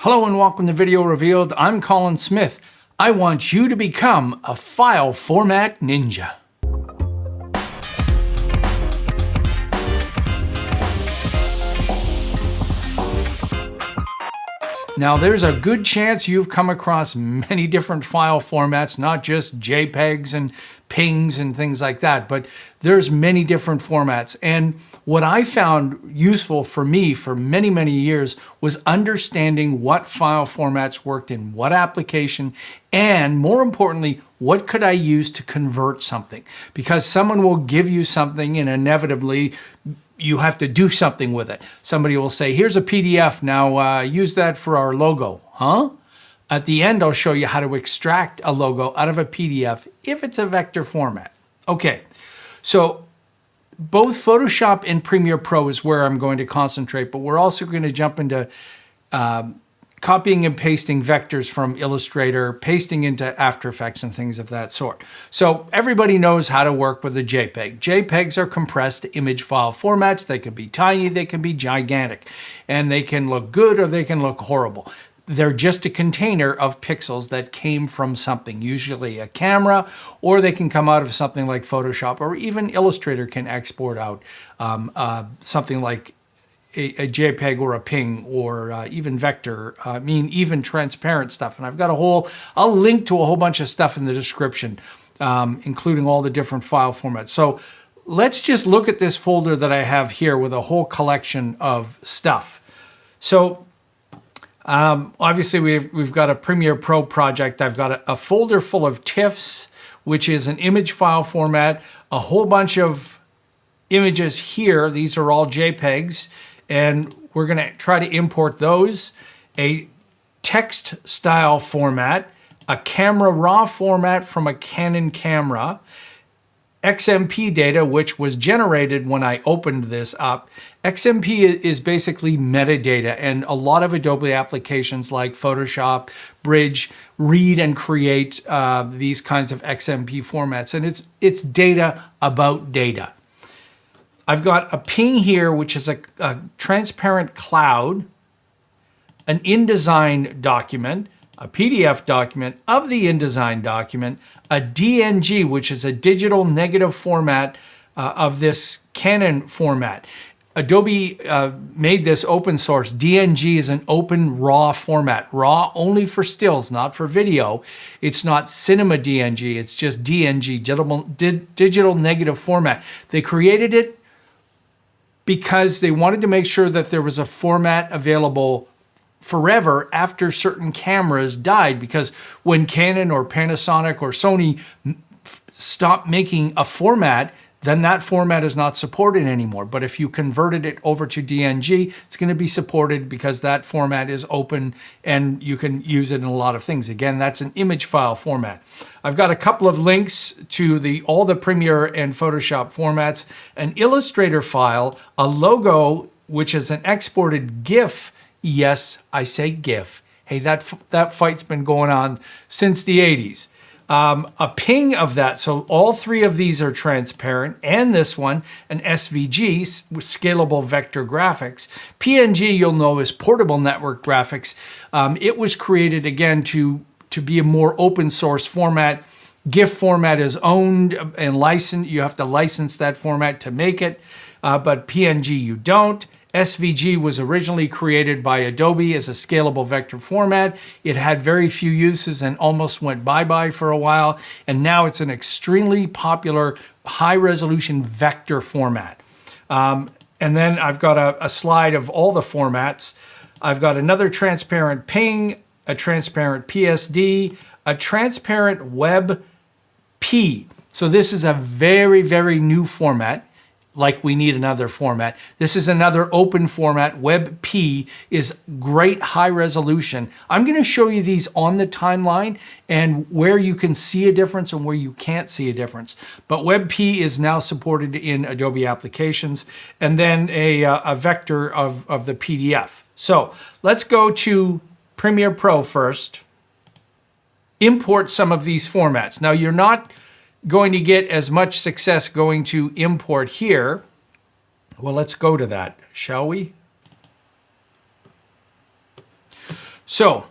Hello and welcome to Video Revealed. I'm Colin Smith. I want you to become a file format ninja. Now, there's a good chance you've come across many different file formats, not just JPEGs and PNGs and things like that, but there's many different formats. And what I found useful for me for many, many years was understanding what file formats worked in what application, and more importantly, what could I use to convert something? Because someone will give you something and inevitably you have to do something with it. Somebody will say, here's a PDF, now use that for our logo. Huh? At the end, I'll show you how to extract a logo out of a PDF if it's a vector format. Okay, so both Photoshop and Premiere Pro is where I'm going to concentrate, but we're also going to jump into copying and pasting vectors from Illustrator, pasting into After Effects and things of that sort. So everybody knows how to work with a JPEG. JPEGs are compressed image file formats. They can be tiny, they can be gigantic, and they can look good or they can look horrible. They're just a container of pixels that came from something, usually a camera, or they can come out of something like Photoshop, or even Illustrator can export out something like a JPEG or a PNG or even vector, even transparent stuff. And I've got I'll link to a whole bunch of stuff in the description, including all the different file formats. So let's just look at this folder that I have here with a whole collection of stuff. So obviously we've got a Premiere Pro project. I've got a folder full of TIFFs, which is an image file format, a whole bunch of images here. These are all JPEGs. And we're going to try to import those, a text style format, a camera raw format from a Canon camera, XMP data, which was generated when I opened this up. XMP is basically metadata, and a lot of Adobe applications like Photoshop, Bridge, read and create these kinds of XMP formats, and it's data about data. I've got a PNG here, which is a transparent cloud, an InDesign document, a PDF document of the InDesign document, a DNG, which is a digital negative format of this Canon format. Adobe made this open source. DNG is an open raw format. Raw only for stills, not for video. It's not cinema DNG, it's just DNG, digital negative format. They created it because they wanted to make sure that there was a format available forever after certain cameras died, because when Canon or Panasonic or Sony stopped making a format, then that format is not supported anymore. But if you converted it over to DNG, it's going to be supported because that format is open and you can use it in a lot of things. Again, that's an image file format. I've got a couple of links to all the Premiere and Photoshop formats, an Illustrator file, a logo, which is an exported GIF. Yes, I say GIF. Hey, that fight's been going on since the 80s. A PNG of that, so all three of these are transparent, and this one, an SVG, scalable vector graphics. PNG, you'll know, is portable network graphics. It was created, again, to be a more open source format. GIF format is owned and licensed. You have to license that format to make it, but PNG you don't. SVG was originally created by Adobe as a scalable vector format. It had very few uses and almost went bye-bye for a while, and now it's an extremely popular high-resolution vector format. And then I've got a slide of all the formats. I've got another transparent PNG, a transparent PSD, a transparent WebP. So this is a very, very new format. Like we need another format. This is another open format. WebP is great high resolution. I'm going to show you these on the timeline and where you can see a difference and where you can't see a difference. But WebP is now supported in Adobe applications, and then a vector of the PDF. So let's go to Premiere Pro first. Import some of these formats. Now you're not going to get as much success going to import here. Well, let's go to that, shall we? So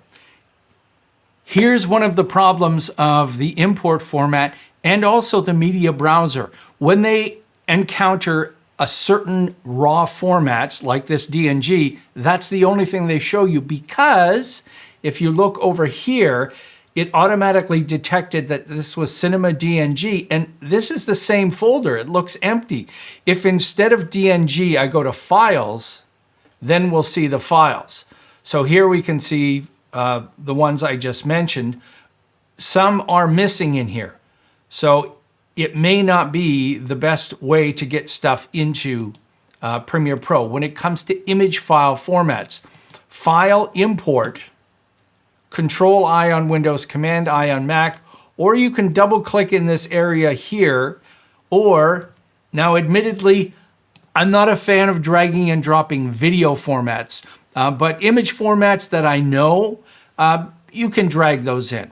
here's one of the problems of the import format and also the media browser. When they encounter a certain raw formats like this DNG, that's the only thing they show you, because if you look over here, it automatically detected that this was Cinema DNG, and this is the same folder. It looks empty. If instead of DNG, I go to Files, then we'll see the files. So here we can see the ones I just mentioned. Some are missing in here. So it may not be the best way to get stuff into Premiere Pro. When it comes to image file formats, File, Import, Control-I on Windows, Command-I on Mac, or you can double-click in this area here, or, now admittedly, I'm not a fan of dragging and dropping video formats, but image formats that I know, you can drag those in.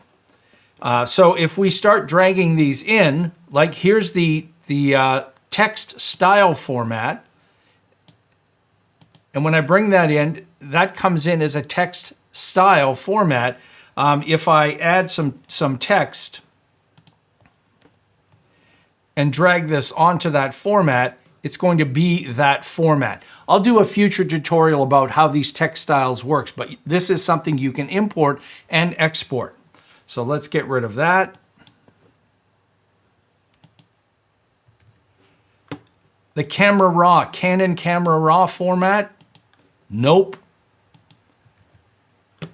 So if we start dragging these in, like here's the text style format, and when I bring that in, that comes in as a text style format. If I add some text and drag this onto that format, it's going to be that format. I'll do a future tutorial about how these text styles works, but this is something you can import and export. So let's get rid of that. The Camera Raw, Canon Camera Raw format, nope.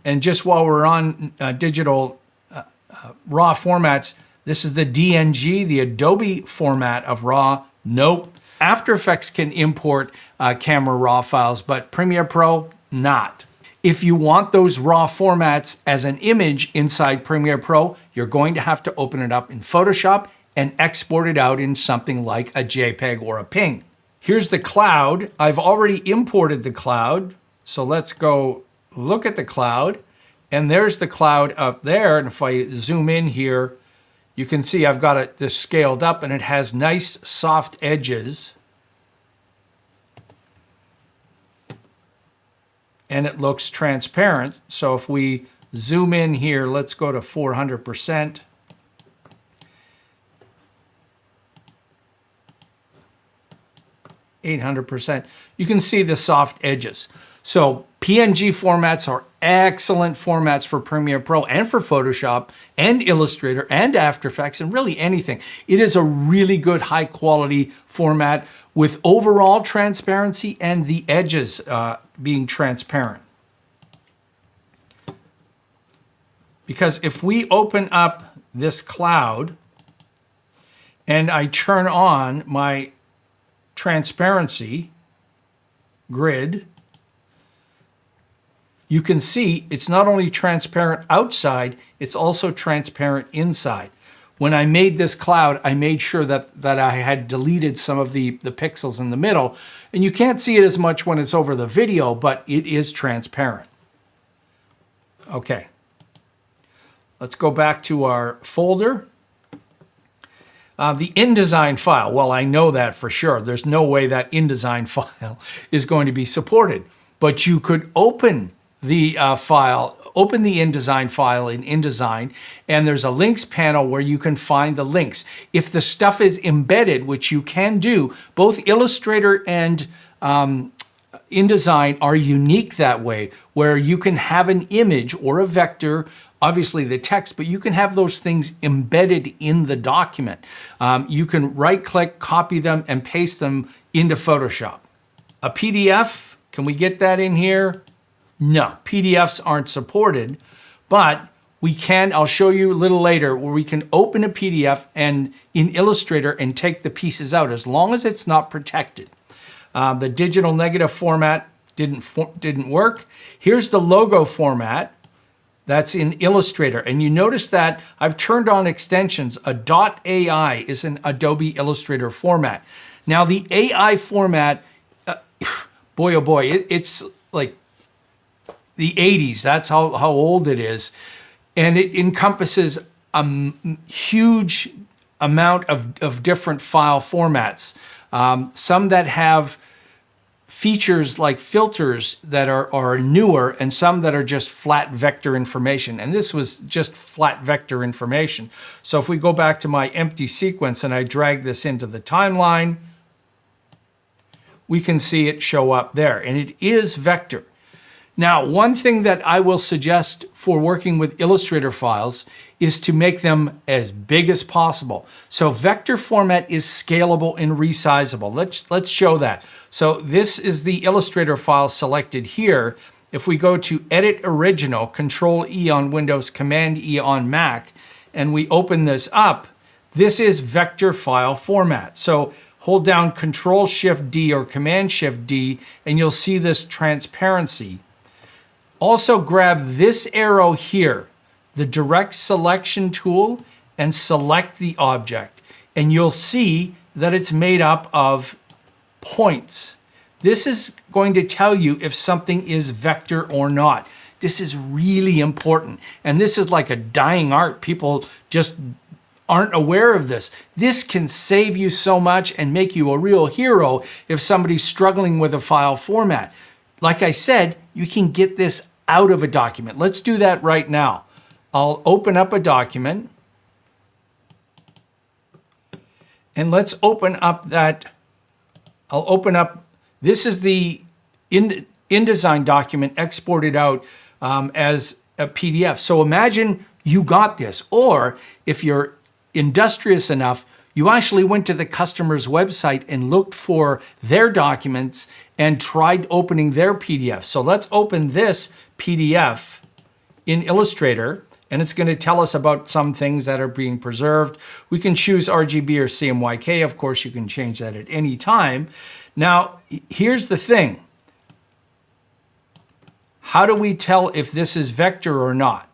And just while we're on digital RAW formats, this is the DNG, the Adobe format of RAW, nope. After Effects can import camera RAW files, but Premiere Pro, not. If you want those RAW formats as an image inside Premiere Pro, you're going to have to open it up in Photoshop and export it out in something like a JPEG or a PNG. Here's the cloud. I've already imported the cloud, so let's go look at the cloud, and there's the cloud up there. And if I zoom in here, you can see I've got this scaled up, and it has nice soft edges. And it looks transparent. So if we zoom in here, let's go to 400%. %800%. You can see the soft edges. So PNG formats are excellent formats for Premiere Pro and for Photoshop and Illustrator and After Effects and really anything. It is a really good high quality format with overall transparency and the edges being transparent. Because if we open up this cloud and I turn on my transparency grid, you can see it's not only transparent outside, it's also transparent inside. When I made this cloud, I made sure that I had deleted some of the pixels in the middle, and you can't see it as much when it's over the video, but it is transparent. Okay, let's go back to our folder. The InDesign file, well, I know that for sure. There's no way that InDesign file is going to be supported, but you could open the open the InDesign file in InDesign, and there's a links panel where you can find the links. If the stuff is embedded, which you can do, both Illustrator and InDesign are unique that way, where you can have an image or a vector, obviously the text, but you can have those things embedded in the document. You can right-click, copy them, and paste them into Photoshop. A PDF, can we get that in here? No, PDFs aren't supported, but we can, I'll show you a little later, where we can open a PDF and in Illustrator and take the pieces out as long as it's not protected. The digital negative format didn't work. Here's the logo format. That's in Illustrator. And you notice that I've turned on extensions. A .ai is an Adobe Illustrator format. Now the AI format, boy oh boy, it's like the 80s. That's how old it is. And it encompasses a huge amount of different file formats. Some that have features like filters that are newer and some that are just flat vector information. And this was just flat vector information. So if we go back to my empty sequence and I drag this into the timeline, we can see it show up there, and it is vector. Now, one thing that I will suggest for working with Illustrator files is to make them as big as possible. So vector format is scalable and resizable. Let's show that. So this is the Illustrator file selected here. If we go to Edit Original, Control E on Windows, Command E on Mac, and we open this up, this is vector file format. So hold down Control Shift D or Command Shift D, and you'll see this transparency. Also grab this arrow here, the direct selection tool, and select the object. And you'll see that it's made up of points. This is going to tell you if something is vector or not. This is really important. And this is like a dying art. People just aren't aware of this. This can save you so much and make you a real hero if somebody's struggling with a file format. Like I said, you can get this out of a document. Let's do that right now. I'll open up a document, and let's open up that. I'll open up, this is the InDesign document exported out as a PDF. So imagine you got this, or if you're industrious enough, you actually went to the customer's website and looked for their documents and tried opening their PDF. So let's open this PDF in Illustrator, and it's going to tell us about some things that are being preserved. We can choose RGB or CMYK. Of course, you can change that at any time. Now, here's the thing. How do we tell if this is vector or not?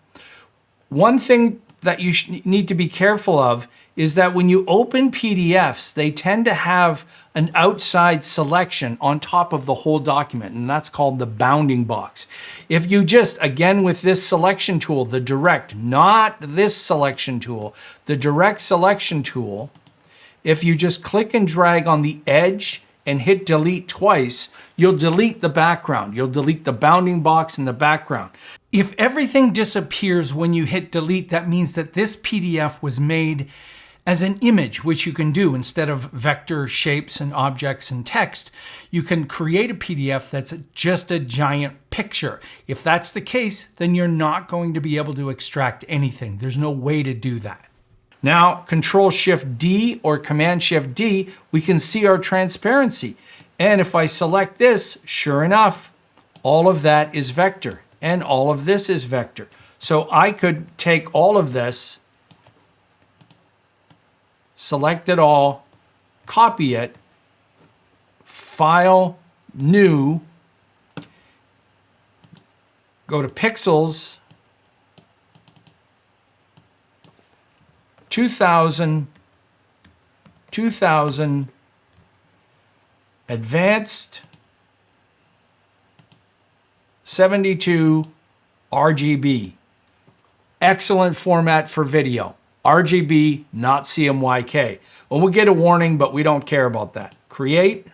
One thing that you need to be careful of is that when you open PDFs, they tend to have an outside selection on top of the whole document, and that's called the bounding box. If you just, again with this selection tool, the direct, not this selection tool, the direct selection tool, if you just click and drag on the edge and hit delete twice, you'll delete the background. You'll delete the bounding box and the background. If everything disappears when you hit delete, that means that this PDF was made as an image, which you can do instead of vector shapes and objects and text. You can create a PDF that's just a giant picture. If that's the case, then you're not going to be able to extract anything. There's no way to do that. Now, Control Shift D or Command Shift D, we can see our transparency. And if I select this, sure enough, all of that is vector and all of this is vector. So I could take all of this, select it all, copy it, File, New, go to Pixels, 2000, Advanced, 72, RGB. Excellent format for video. RGB, not CMYK. Well, we'll get a warning, but we don't care about that. Create.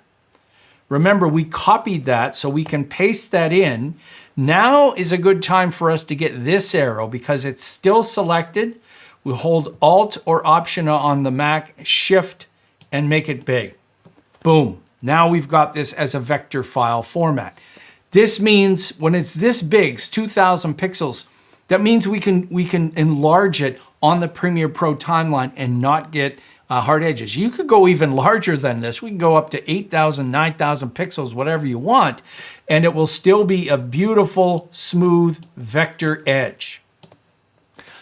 Remember, we copied that, so we can paste that in. Now is a good time for us to get this arrow because it's still selected. We hold Alt or Option on the Mac, Shift, and make it big. Boom. Now we've got this as a vector file format. This means when it's this big, it's 2000 pixels, that means we can enlarge it on the Premiere Pro timeline and not get hard edges. You could go even larger than this. We can go up to 8,000, 9,000 pixels, whatever you want, and it will still be a beautiful, smooth vector edge.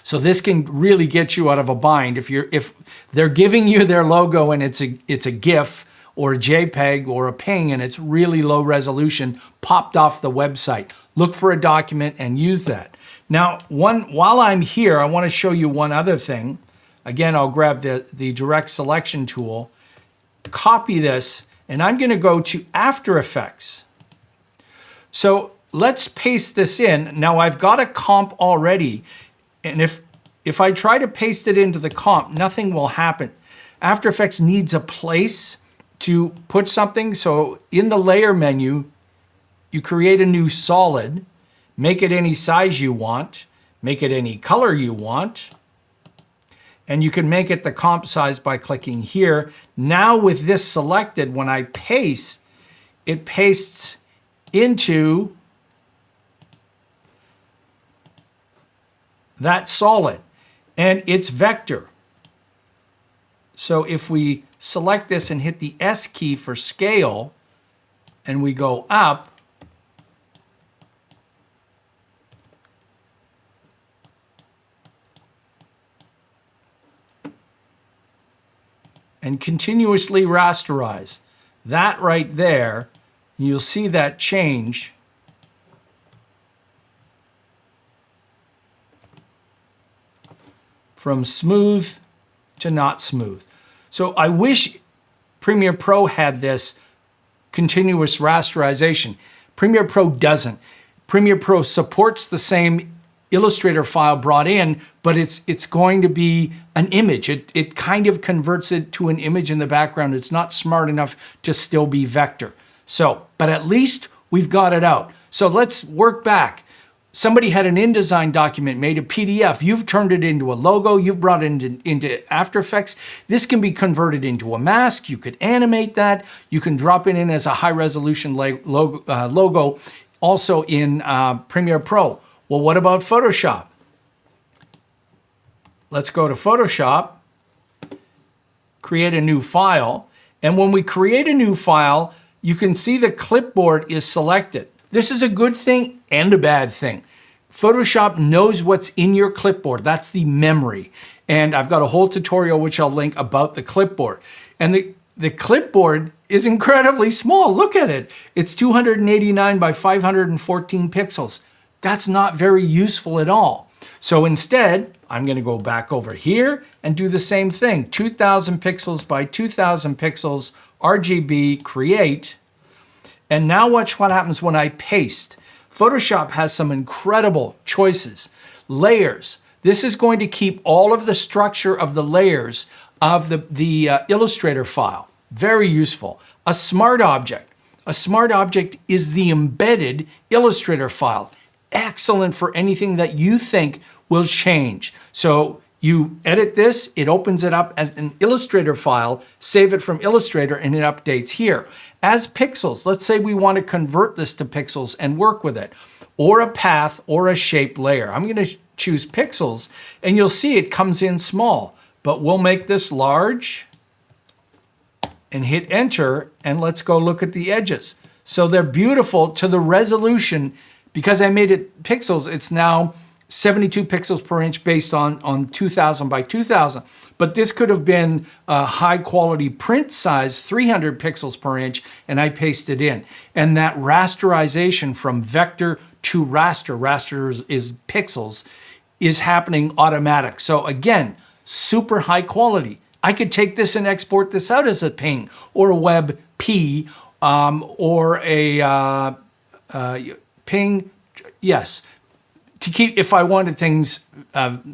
So this can really get you out of a bind if they're giving you their logo and it's a GIF or a JPEG or a PNG and it's really low resolution, popped off the website. Look for a document and use that. Now, while I'm here, I want to show you one other thing. Again, I'll grab the direct selection tool, copy this, and I'm going to go to After Effects. So let's paste this in. Now I've got a comp already, and if I try to paste it into the comp, nothing will happen. After Effects needs a place to put something. So in the layer menu, you create a new solid, make it any size you want, make it any color you want, and you can make it the comp size by clicking here. Now with this selected, when I paste, it pastes into that solid, and it's vector. So if we select this and hit the S key for scale, and we go up, and continuously rasterize, that right there, you'll see that change. From smooth to not smooth. So I wish Premiere Pro had this continuous rasterization. Premiere Pro doesn't. Premiere Pro supports the same Illustrator file brought in, but it's going to be an image. It kind of converts it to an image in the background. It's not smart enough to still be vector. So, but at least we've got it out. So let's work back. Somebody had an InDesign document, made a PDF. You've turned it into a logo. You've brought it into After Effects. This can be converted into a mask. You could animate that. You can drop it in as a high-resolution logo, also in Premiere Pro. Well, what about Photoshop? Let's go to Photoshop, create a new file. And when we create a new file, you can see the clipboard is selected. This is a good thing and a bad thing. Photoshop knows what's in your clipboard. That's the memory. And I've got a whole tutorial which I'll link about the clipboard. And the clipboard is incredibly small. Look at it. It's 289 by 514 pixels. That's not very useful at all. So instead, I'm going to go back over here and do the same thing. 2000 pixels by 2000 pixels, RGB, create. And now watch what happens when I paste. Photoshop has some incredible choices. Layers. This is going to keep all of the structure of the layers of the Illustrator file. Very useful. A smart object. A smart object is the embedded Illustrator file. Excellent for anything that you think will change. So you edit this, it opens it up as an Illustrator file, save it from Illustrator, and it updates here. As pixels, let's say we want to convert this to pixels and work with it, or a path or a shape layer. I'm going to choose pixels, and you'll see it comes in small, but we'll make this large and hit enter, and let's go look at the edges. So they're beautiful to the resolution. Because I made it pixels, it's now 72 pixels per inch based on 2000 by 2000. But this could have been a high quality print size, 300 pixels per inch, and I pasted in. And that rasterization from vector to raster, raster is pixels, is happening automatic. So again, super high quality. I could take this and export this out as a PNG or a WebP or a PNG, yes. To keep, if I wanted things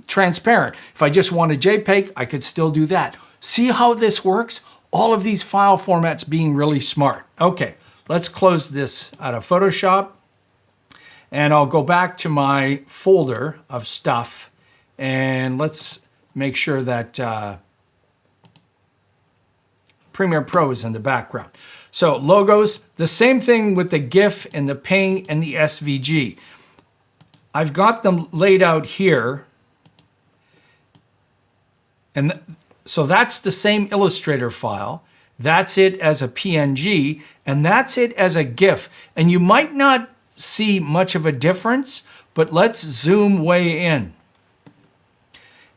transparent, if I just wanted JPEG, I could still do that. See how this works? All of these file formats being really smart. Okay, let's close this out of Photoshop. And I'll go back to my folder of stuff. And let's make sure that Premiere Pro is in the background. So logos, the same thing with the GIF and the PNG and the SVG. I've got them laid out here. And so that's the same Illustrator file. That's it as a PNG, and that's it as a GIF. And you might not see much of a difference, but let's zoom way in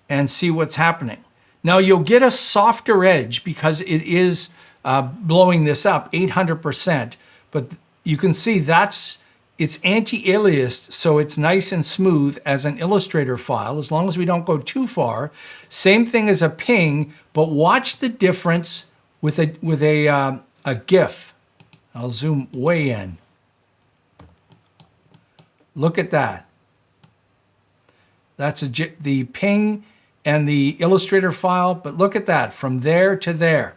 and see what's happening. Now you'll get a softer edge because it is blowing this up 800%, but you can see it's anti-aliased, so it's nice and smooth as an Illustrator file, as long as we don't go too far. Same thing as a PNG, but watch the difference with a GIF. I'll zoom way in. Look at that. That's the PNG and the Illustrator file, but look at that, from there to there.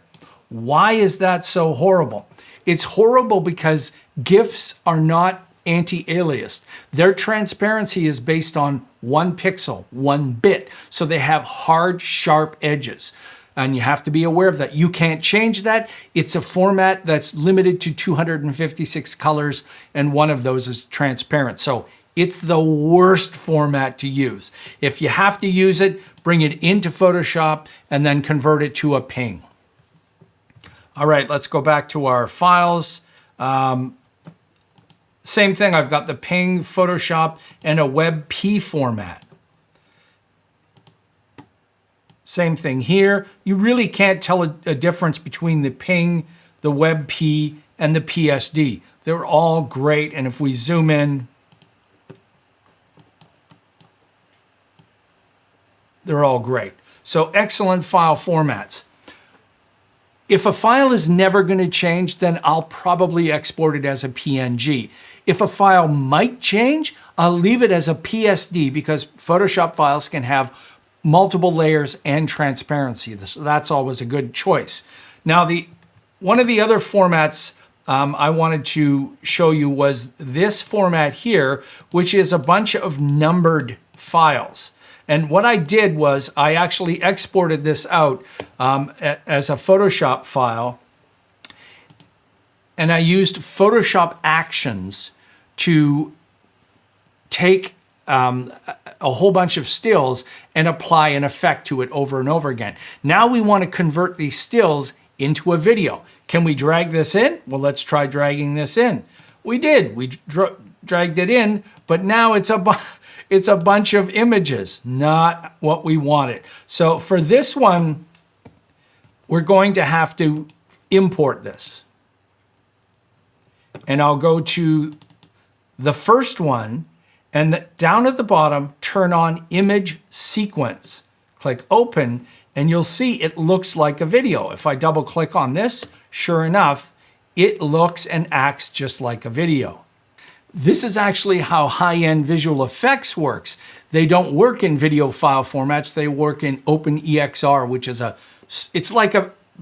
Why is that so horrible? It's horrible because GIFs are not anti-aliased. Their transparency is based on 1 pixel, 1 bit. So they have hard, sharp edges. And you have to be aware of that. You can't change that. It's a format that's limited to 256 colors, and one of those is transparent. So it's the worst format to use. If you have to use it, bring it into Photoshop and then convert it to a ping. All right, let's go back to our files. Same thing, I've got the ping, Photoshop, and a WebP format. Same thing here. You really can't tell a difference between the ping, the WebP, and the PSD. They're all great, and if we zoom in, they're all great. So excellent file formats. If a file is never going to change, then I'll probably export it as a PNG. If a file might change, I'll leave it as a PSD because Photoshop files can have multiple layers and transparency. So that's always a good choice. Now, one of the other formats I wanted to show you was this format here, which is a bunch of numbered files. And what I did was I actually exported this out as a Photoshop file, and I used Photoshop Actions to take a whole bunch of stills and apply an effect to it over and over again. Now we want to convert these stills into a video. Can we drag this in? Well, let's try dragging this in. We did. We dragged it in, but now it's a bunch of images, not what we wanted. So for this one, we're going to have to import this. And I'll go to the first one, and down at the bottom, turn on Image Sequence. Click Open, and you'll see it looks like a video. If I double click on this, sure enough, it looks and acts just like a video. This is actually how high-end visual effects works. They don't work in video file formats. They work in OpenEXR, which is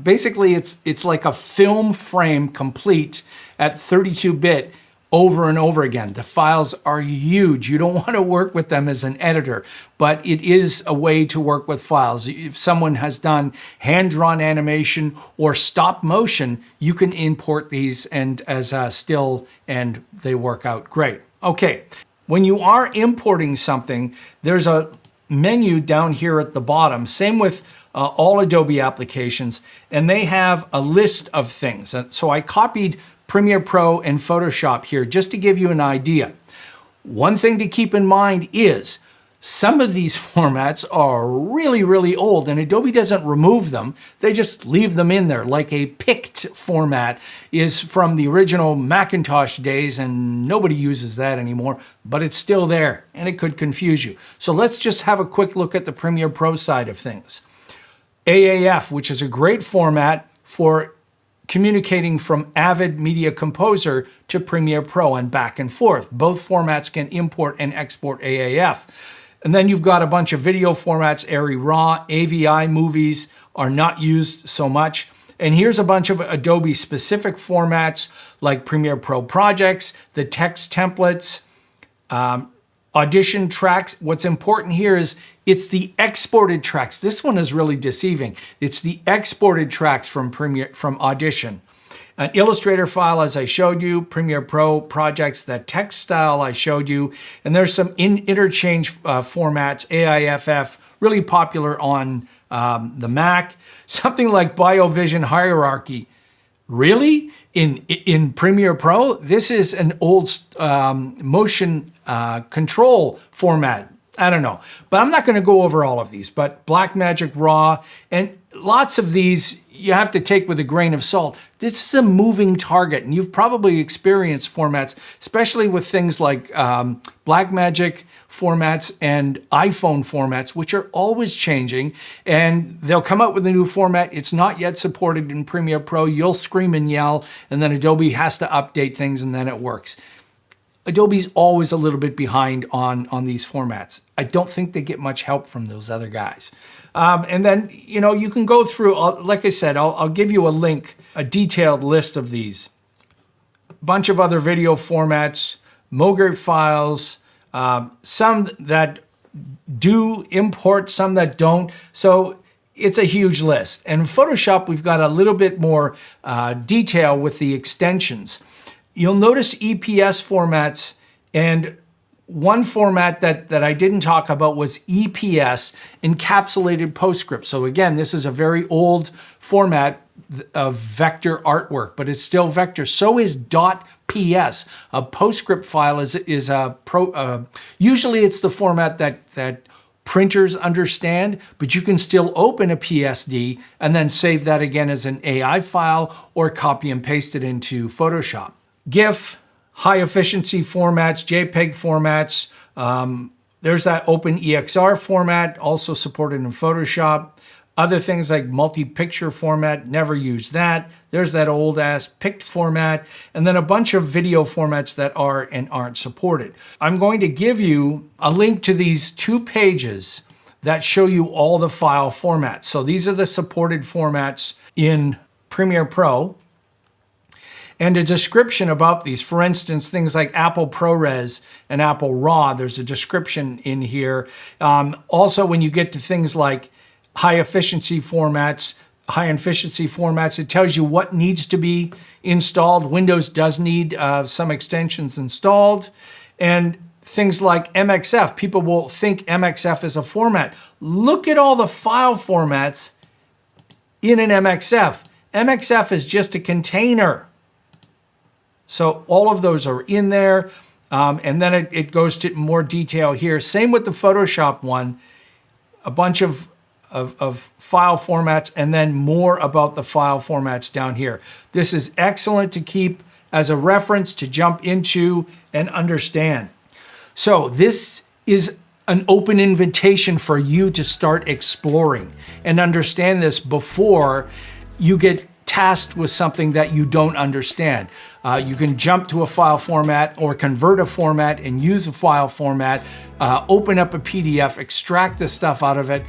basically it's like a film frame complete at 32-bit over and over again. The files are huge. You don't want to work with them as an editor, but it is a way to work with files. If someone has done hand-drawn animation or stop motion, you can import these and as a still, and they work out great. Okay, when you are importing something, there's a menu down here at the bottom. Same with all Adobe applications, and they have a list of things. And so I copied Premiere Pro and Photoshop here just to give you an idea. One thing to keep in mind is some of these formats are really, really old, and Adobe doesn't remove them. They just leave them in there, like a picked format is from the original Macintosh days, and nobody uses that anymore, but it's still there, and it could confuse you. So let's just have a quick look at the Premiere Pro side of things. AAF, which is a great format for communicating from Avid Media Composer to Premiere Pro and back and forth. Both formats can import and export AAF. And then you've got a bunch of video formats, ARRI RAW, AVI movies are not used so much. And here's a bunch of Adobe specific formats like Premiere Pro projects, the text templates, Audition tracks. What's important here is it's the exported tracks. This one is really deceiving. It's the exported tracks from Audition. An Illustrator file, as I showed you, Premiere Pro projects, the text style I showed you, and there's some interchange formats, AIFF, really popular on the Mac. Something like BioVision Hierarchy. Really? In Premiere Pro? This is an old motion control format. I don't know, but I'm not going to go over all of these, but Blackmagic Raw and lots of these you have to take with a grain of salt. This is a moving target, and you've probably experienced formats, especially with things like Blackmagic formats and iPhone formats, which are always changing, and they'll come out with a new format. It's not yet supported in Premiere Pro. You'll scream and yell, and then Adobe has to update things, and then it works. Adobe's always a little bit behind on these formats. I don't think they get much help from those other guys. And then, you know, you can go through, like I said, I'll give you a link, a detailed list of these. Bunch of other video formats, MOGRT files, some that do import, some that don't. So it's a huge list. And in Photoshop, we've got a little bit more detail with the extensions. You'll notice EPS formats, and one format that I didn't talk about was EPS, Encapsulated PostScript. So again, this is a very old format of vector artwork, but it's still vector. So is .ps. A PostScript file is usually it's the format that printers understand, but you can still open a PSD and then save that again as an AI file or copy and paste it into Photoshop. GIF, high efficiency formats, JPEG formats. There's that OpenEXR format, also supported in Photoshop. Other things like multi-picture format, never use that. There's that old ass PICT format, and then a bunch of video formats that are and aren't supported. I'm going to give you a link to these 2 pages that show you all the file formats. So these are the supported formats in Premiere Pro, and a description about these. For instance, things like Apple ProRes and Apple RAW, there's a description in here. Also, when you get to things like high efficiency formats, it tells you what needs to be installed. Windows does need some extensions installed. And things like MXF, people will think MXF is a format. Look at all the file formats in an MXF. MXF is just a container. So all of those are in there. And then it goes to more detail here. Same with the Photoshop one, a bunch of file formats, and then more about the file formats down here. This is excellent to keep as a reference to jump into and understand. So this is an open invitation for you to start exploring and understand this before you get tasked with something that you don't understand. You can jump to a file format or convert a format and use a file format, open up a PDF, extract the stuff out of it,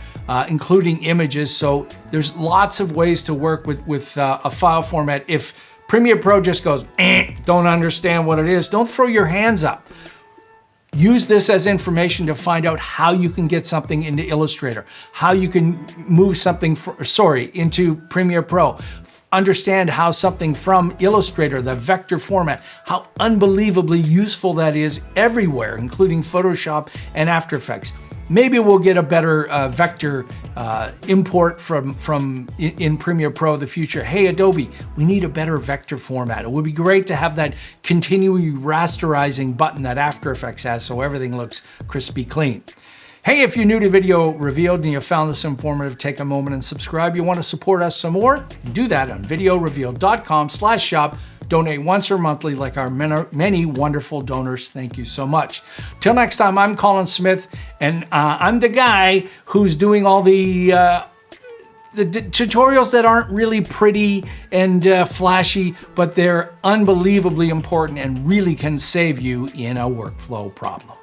including images. So there's lots of ways to work with a file format. If Premiere Pro just goes, don't understand what it is, don't throw your hands up. Use this as information to find out how you can get something into Illustrator, how you can move something into Premiere Pro. Understand how something from Illustrator, the vector format, how unbelievably useful that is everywhere, including Photoshop and After Effects. Maybe we'll get a better vector import in Premiere Pro in the future. Hey, Adobe, we need a better vector format. It would be great to have that continually rasterizing button that After Effects has so everything looks crispy clean. Hey, if you're new to Video Revealed and you found this informative, take a moment and subscribe. You want to support us some more? Do that on VideoRevealed.com/shop. Donate once or monthly like our many wonderful donors. Thank you so much. Till next time, I'm Colin Smith, and I'm the guy who's doing all the tutorials that aren't really pretty and flashy, but they're unbelievably important and really can save you in a workflow problem.